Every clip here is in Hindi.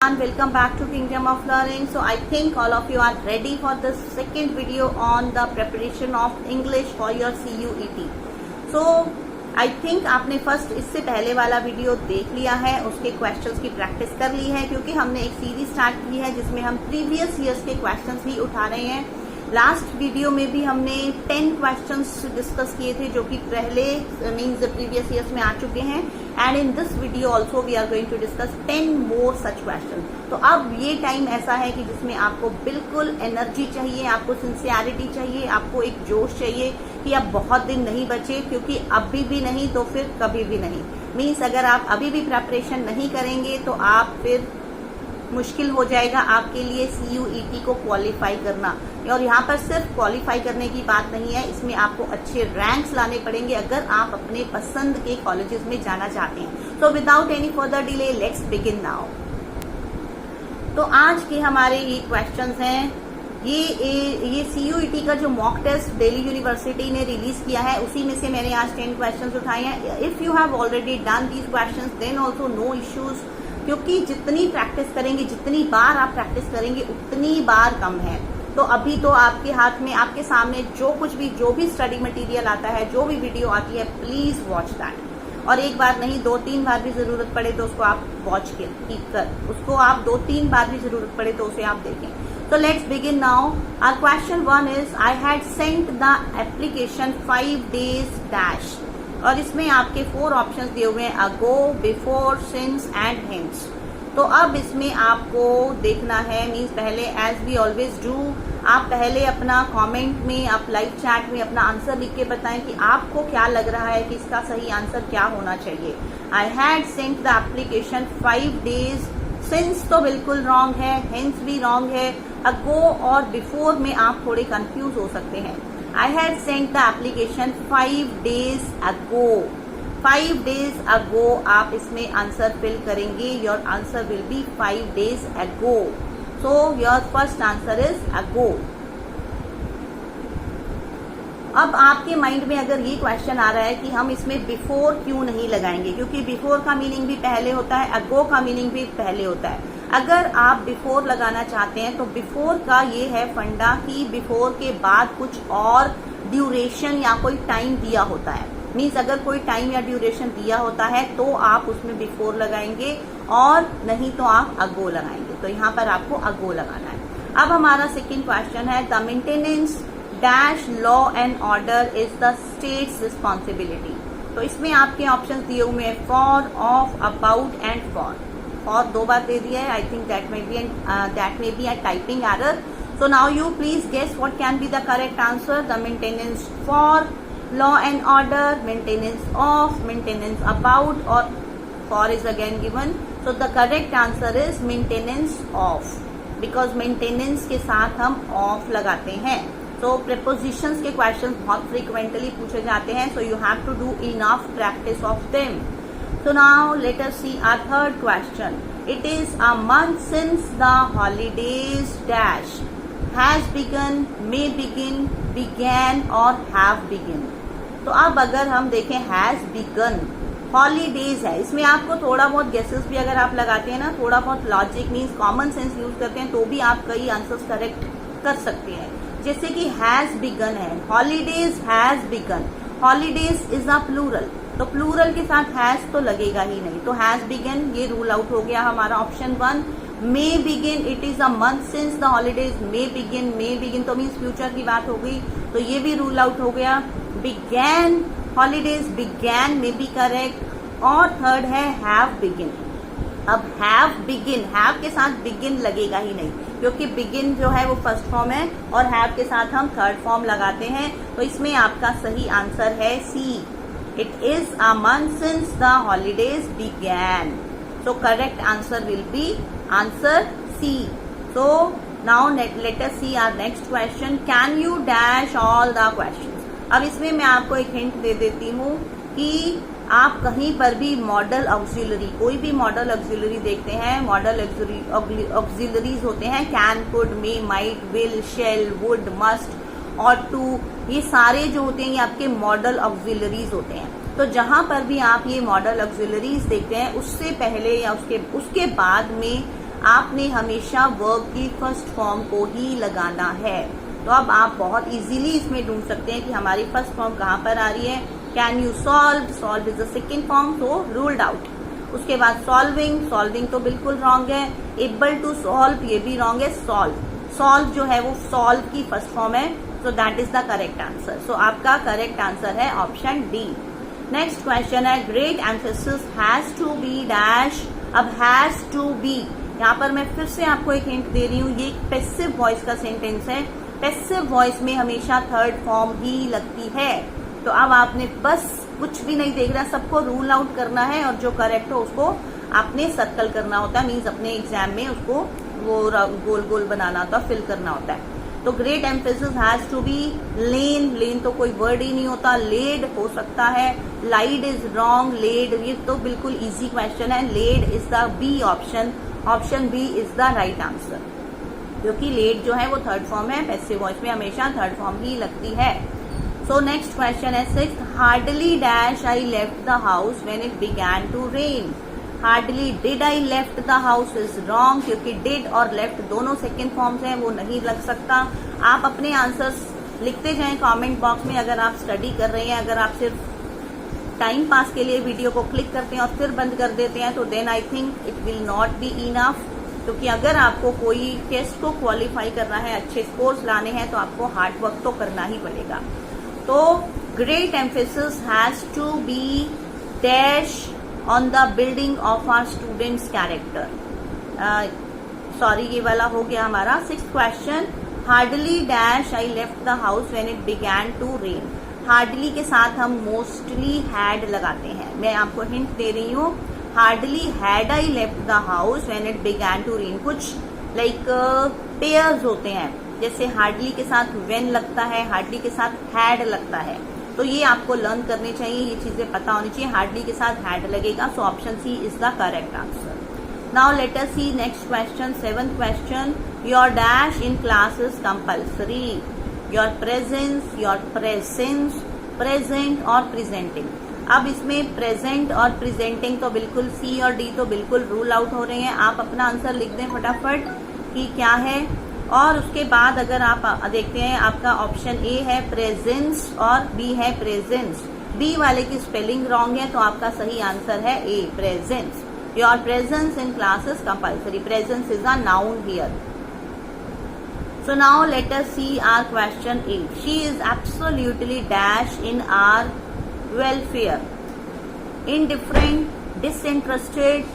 And welcome back to Kingdom of Learning. So I think all of you are ready for the second video on the preparation of English for your CUET. So I think आपने फर्स्ट इससे पहले वाला वीडियो देख लिया है, उसके क्वेश्चंस की प्रैक्टिस कर ली है, क्योंकि हमने एक सीरीज स्टार्ट की है जिसमें हम प्रीवियस ईयर्स के क्वेश्चंस ही उठा रहे हैं। लास्ट वीडियो में भी हमने 10 क्वेश्चंस डिस्कस किए थे जो कि पहले मीन्स प्रीवियस ईयर्स में आ चुके हैं, and in this video also we are going to discuss 10 more such question. तो अब ये टाइम ऐसा है कि जिसमें आपको बिल्कुल एनर्जी चाहिए, आपको सिंसियरिटी चाहिए, आपको एक जोश चाहिए कि अब बहुत दिन नहीं बचे, क्योंकि अभी भी नहीं तो फिर कभी भी नहीं। मीन्स अगर आप अभी भी प्रेपरेशन नहीं करेंगे तो आप फिर मुश्किल हो जाएगा आपके लिए CUET को क्वालिफाई करना। और यहाँ पर सिर्फ क्वालिफाई करने की बात नहीं है, इसमें आपको अच्छे रैंक्स लाने पड़ेंगे अगर आप अपने पसंद के कॉलेजेस में जाना चाहते हैं। So without any further delay let's begin now. तो आज के हमारे ये क्वेश्चंस हैं, ये CUET का जो मॉक टेस्ट दिल्ली यूनिवर्सिटी ने रिलीज किया है उसी में से मैंने आज 10 क्वेश्चंस उठाए हैं। If you have already done these questions then also no issues, क्योंकि जितनी प्रैक्टिस करेंगे, जितनी बार आप प्रैक्टिस करेंगे उतनी बार कम है। तो अभी तो आपके हाथ में, आपके सामने जो भी स्टडी मटेरियल आता है, जो भी वीडियो आती है, प्लीज वॉच दैट। और एक बार नहीं 2-3 बार भी जरूरत पड़े तो उसको आप वॉच कीप कर, उसको आप 2-3 बार भी जरूरत पड़े तो उसे आप देखें। So let's begin now. Our question 1 is I had sent the application 5 days dash. और इसमें आपके 4 ऑप्शंस दिए हुए हैं, ago, before, since and hence. तो अब इसमें आपको देखना है, मीन्स पहले एज वी ऑलवेज डू, आप पहले अपना कमेंट में, आप लाइव चैट में अपना आंसर लिख के बताएं कि आपको क्या लग रहा है कि इसका सही आंसर क्या होना चाहिए। I had sent the application 5 days, since तो बिल्कुल रॉन्ग है, हेंस भी रॉन्ग है, अगो और बिफोर में आप थोड़े कंफ्यूज हो सकते हैं। I had sent the application 5 days ago. 5 days ago आप इसमें आंसर फिल करेंगे, your answer will B 5 days ago. So your first answer is ago. अब आपके माइंड में अगर ये क्वेश्चन आ रहा है कि हम इसमें बिफोर क्यों नहीं लगाएंगे, क्योंकि बिफोर का मीनिंग भी पहले होता है, अगो का मीनिंग भी पहले होता है। अगर आप बिफोर लगाना चाहते हैं तो बिफोर का ये है फंडा कि बिफोर के बाद कुछ और ड्यूरेशन या कोई टाइम दिया होता है। मीन्स अगर कोई टाइम या ड्यूरेशन दिया होता है तो आप उसमें बिफोर लगाएंगे, और नहीं तो आप अगो लगाएंगे। तो यहाँ पर आपको अगो लगाना है। अब हमारा सेकेंड क्वेश्चन है, the maintenance dash law and order is the state's responsibility. तो इसमें आपके ऑप्शन दिए हुए हैं for, of, about and for. For 2 बार दे दिया है, I think that may be a typing error. So now you please guess what can be the correct answer. The maintenance for, law and order, maintenance of, maintenance about, or for is again given. So the correct answer is maintenance of, because maintenance के साथ हम off लगाते हैं। So prepositions के questions बहुत frequently पूछे जाते हैं, so you have to do enough practice of them. So now let us see our third question. It is a month since the holidays dash has begun, may begin, began or have begun. तो अब अगर हम देखें हैज बिगन, हॉलीडेज है, इसमें आपको थोड़ा बहुत गेसेस भी अगर आप लगाते हैं ना, थोड़ा बहुत logic means common sense use करते हैं तो भी आप कई आंसर्स करेक्ट कर सकते हैं। जैसे कि हैज बिगन है, holidays has begun, holidays is a plural, तो प्लूरल के साथ हैज तो लगेगा ही नहीं, तो हैज बिगन ये रूल आउट हो गया हमारा option 1। May begin, it is a month since the holidays may begin तो मीन्स फ्यूचर की बात हो गई, तो ये भी रूल आउट हो गया। बिगैन, हॉलीडेज बिगैन में बी करेक्ट। और थर्ड है हैव बिगिन। अब हैव बिगिन, हैव के साथ बिगिन लगेगा ही नहीं, क्योंकि बिगिन जो है वो फर्स्ट फॉर्म है और हैव के साथ हम थर्ड फॉर्म लगाते हैं। तो इसमें आपका सही आंसर है C, it is a month since the holidays began. So correct answer will be answer C. So now let us see our next question, can you dash all the question. अब इसमें मैं आपको एक हिंट दे देती हूँ कि आप कहीं पर भी मॉडल ऑक्सिलरी, कोई भी मॉडल ऑक्सिलरी देखते हैं, मॉडल ऑक्सिलरीज होते हैं can, could, may, might, will, shall, would, must और टू, ये सारे जो होते हैं ये आपके मॉडल ऑक्सिलरीज होते हैं। तो जहां पर भी आप ये मॉडल ऑक्सिलरीज देखते हैं उससे पहले या उसके बाद में आपने हमेशा वर्ब की फर्स्ट फॉर्म को ही लगाना है। तो अब आप बहुत इजीली इसमें ढूंढ सकते हैं कि हमारी फर्स्ट फॉर्म कहाँ पर आ रही है। Can you solve, solve is the second form, तो रूल्ड आउट। उसके बाद सॉल्विंग, सॉल्विंग तो बिल्कुल रॉन्ग है। एबल टू सॉल्व, ये भी रॉन्ग है। सॉल्व, सॉल्व जो है वो सॉल्व की फर्स्ट फॉर्म है, so that is the correct answer. So आपका करेक्ट आंसर है ऑप्शन डी। नेक्स्ट क्वेश्चन है great emphasis has to be dash. अब हैज टू बी, यहाँ पर मैं फिर से आपको एक हिंट दे रही हूँ, ये एक पैसिव वॉइस का सेंटेंस है। पैसिव वॉइस में हमेशा थर्ड फॉर्म ही लगती है। तो अब आपने बस कुछ भी नहीं देख रहा, सबको रूल आउट करना है और जो करेक्ट हो उसको आपने सर्कल करना होता है, मीन्स अपने एग्जाम में उसको वो गोल गोल बनाना होता है, फिल करना होता है। तो great emphasis has to be lain, lain तो कोई वर्ड ही नहीं होता, लेड हो सकता है। लाइड इज रॉन्ग, लेड ये तो बिल्कुल इजी क्वेश्चन है। Led is the B option, option B is the right answer, क्योंकि लेड जो है वो थर्ड फॉर्म है। पैसिव वॉइस में हमेशा थर्ड फॉर्म ही लगती है। सो नेक्स्ट क्वेश्चन है sixth, hardly dash I left the house when it began to rain. Hardly did I left the house is wrong, क्योंकि डिड और लेफ्ट दोनों सेकेंड फॉर्म्स हैं, वो नहीं लग सकता। आप अपने आंसर्स लिखते जाएं कमेंट बॉक्स में। अगर आप स्टडी कर रहे हैं, अगर आप सिर्फ टाइम पास के लिए वीडियो को क्लिक करते हैं और फिर बंद कर देते हैं, तो then I think it will not be enough. क्योंकि अगर आपको कोई टेस्ट को क्वालिफाई करना है, अच्छे स्कोर्स लाने हैं, तो आपको हार्ड वर्क तो करना ही पड़ेगा। तो great emphasis has to be dash on the building of our students character. Sorry, ये वाला हो गया हमारा sixth question. Hardly dash I left the house when it began to rain. Hardly के साथ हम मोस्टली हैड लगाते हैं। मैं आपको हिंट दे रही हूँ, hardly had I left the house when it began to rain. कुछ लाइक पेयर्स होते हैं, जैसे हार्डली के साथ व्हेन लगता है, हार्डली के साथ हैड लगता है। तो ये आपको लर्न करनी चाहिए, ये चीजें पता होनी चाहिए। हार्डली के साथ हैड लगेगा, so option C is the correct answer. Now let us see next question, seventh question. Your dash in class is compulsory. Your presence, your presence, present और प्रेजेंटिंग। अब इसमें प्रेजेंट और प्रेजेंटिंग तो बिल्कुल सी और डी तो बिल्कुल रूल आउट हो रहे हैं। आप अपना आंसर लिख दें फटाफट कि क्या है। और उसके बाद अगर आप देखते हैं, आपका ऑप्शन ए है प्रेजेंस और बी है प्रेजेंस। बी वाले की स्पेलिंग रॉन्ग है, तो आपका सही आंसर है A, presence. Your presence in class is compulsory. Presence is a noun here. So now let us see our question 8. She is absolutely dash in our welfare. Indifferent, disinterested,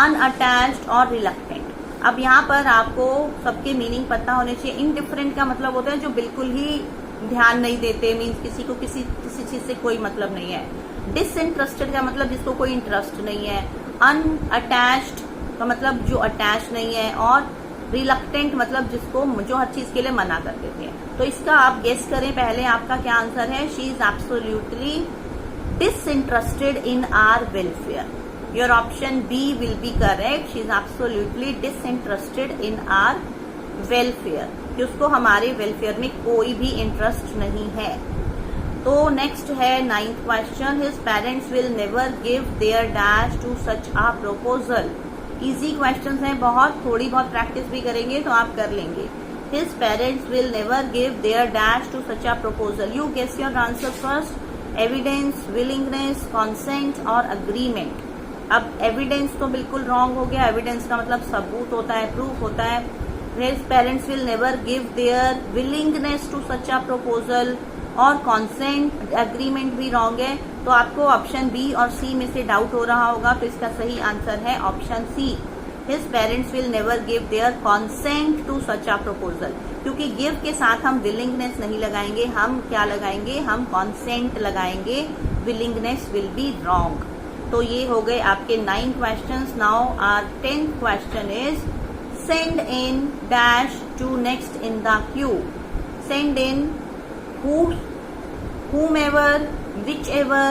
unattached और reluctant. अब यहाँ पर आपको सबके मीनिंग पता होने चाहिए। इनडिफरेंट का मतलब होता है जो बिल्कुल ही ध्यान नहीं देते, मीन्स किसी को किसी चीज से कोई मतलब नहीं है। डिसइंटरेस्टेड का मतलब जिसको कोई इंटरेस्ट नहीं है। अनअटैच्ड का मतलब जो अटैच नहीं है। और रिलक्टेंट मतलब जिसको जो हर चीज के लिए मना कर देते हैं। तो इसका आप गेस करें पहले, आपका क्या आंसर है। She is absolutely disinterested in our welfare. Your option B will be correct. She is absolutely disinterested in our welfare, कि उसको हमारे वेलफेयर में कोई भी इंटरेस्ट नहीं है। तो नेक्स्ट है ninth question. His parents will never give their dash to such a proposal. Easy questions हैं बहुत, थोड़ी बहुत प्रैक्टिस भी करेंगे तो आप कर लेंगे। His parents will never give their dash to such a proposal. You guess your answer first. Evidence, willingness, consent और अग्रीमेंट। अब एविडेंस तो बिल्कुल रॉन्ग हो गया। एविडेंस का मतलब सबूत होता है, प्रूफ होता है। His parents will never give their willingness to such a proposal और कॉन्सेंट, एग्रीमेंट भी रॉन्ग है। तो आपको ऑप्शन बी और सी में से डाउट हो रहा होगा, तो इसका सही आंसर है option C. His parents will never give their consent to such a proposal, क्योंकि गिव के साथ हम विलिंगनेस नहीं लगाएंगे, हम क्या लगाएंगे, हम कॉन्सेंट लगाएंगे। Willingness will be wrong. तो ये हो गए आपके 9 questions. Now our 10th question is send in dash to next in the queue. Send in whomever, whichever,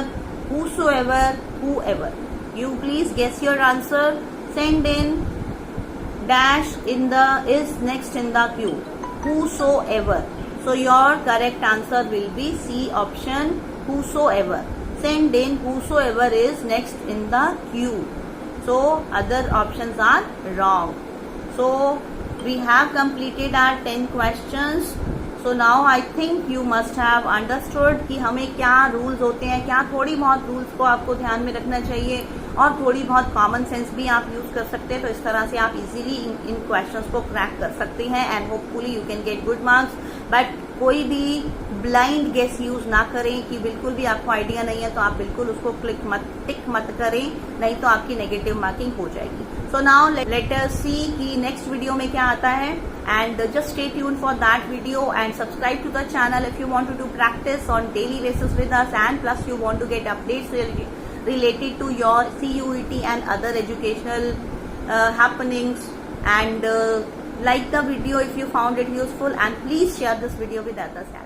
whosoever, whoever. You please guess your answer. Send in dash in the is next in the queue. Whosoever. So your correct answer will be C option, whosoever. Send in whosoever is next in the queue. So other options are wrong. So we have completed our 10 questions. So now I think you must have understood कि हमें क्या रूल्स होते हैं, क्या थोड़ी बहुत रूल्स को आपको ध्यान में रखना चाहिए और थोड़ी बहुत कॉमन सेंस भी आप यूज कर सकते हैं. तो इस तरह से आप इजीली इन क्वेश्चंस को क्रैक कर सकते हैं and hopefully you can get good marks. But कोई भी ब्लाइंड गेस यूज ना करें कि बिल्कुल भी आपको आइडिया नहीं है तो आप बिल्कुल उसको टिक मत करें, नहीं तो आपकी नेगेटिव मार्किंग हो जाएगी. सो नाउ लेट अस सी कि नेक्स्ट वीडियो में क्या आता है, and just stay tuned for that video and subscribe to the channel if you want to do practice on daily basis with us, and plus you want to get updates related to your CUET and other educational happenings. And like the video if you found it useful, and please share this video with others.